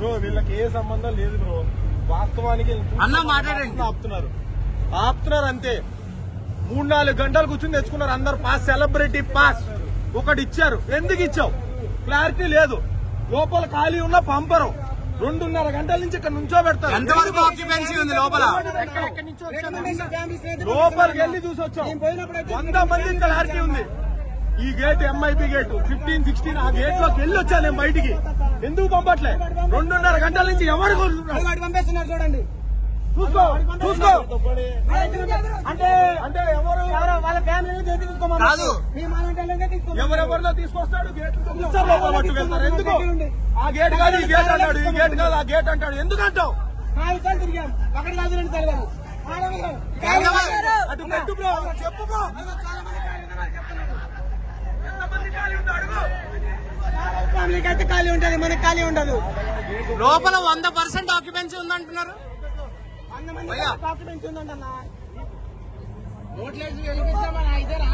Bro వీళ్ళకి ఏ సంబంధం లేదు బ్రో. వాస్తవానికి అన్న మాట్లాడండి. ఆపుతున్నారు అంతే. 3-4 గంటలు కూర్చుని తెచ్చుకున్నారు అందరు పాస్. సెలబ్రిటీ పాస్ ఒకటి ఇచ్చారు. ఎందుకు ఇచ్చావు? క్లారిటీ లేదు. లోపల ఖాళీ ఉన్న పంపరు. 2.5 గంటల నుంచి ఇక్కడ నుంచో పెడతారు. ఎంతవరకు ఆక్యుపెన్సీ ఉంది లోపల? లోపలికి వెళ్ళి చూసి వచ్చాం. 100 మంది క్లారిటీ ఉంది. ఈ గేట్ ఎంఐపీ గేట్ 15, 16 ఆ గేట్ లోకి వెళ్ళి వచ్చాను నేను బయటికి. ఎందుకు పంపట్లే? 2.5 గంటల నుంచి ఎవరు పంపిస్తున్నారు చూడండి. చూసుకో అంటే ఎవరు వాళ్ళ ఫ్యామిలీ కాదు, ఎవరెవరిలో తీసుకొస్తాడు. గేట్ పట్టు వెళ్తారు. ఎందుకు? ఆ గేట్ కాదు ఈ గేట్ అంటాడు, ఈ గేట్ కాదు ఆ గేట్ అంటాడు. ఎందుకు అంటావు? 4 సార్లు తిరిగాం. ఒకటి కాదు 2 సార్లు కాదు. అటు పెట్టు బ్రో, చెప్పు బ్రో. ఫ్యామిలీకి అయితే ఖాళీ ఉంటుంది, మనకి ఖాళీ ఉండదు. లోపల 100% ఆక్యుపెన్సీ ఉందంటున్నారు. 100 మంది ఆక్యుపెన్సీ ఉందంటన్నా. ఓట్లేసి వెలిపిస్తామన్నా ఇదేనా?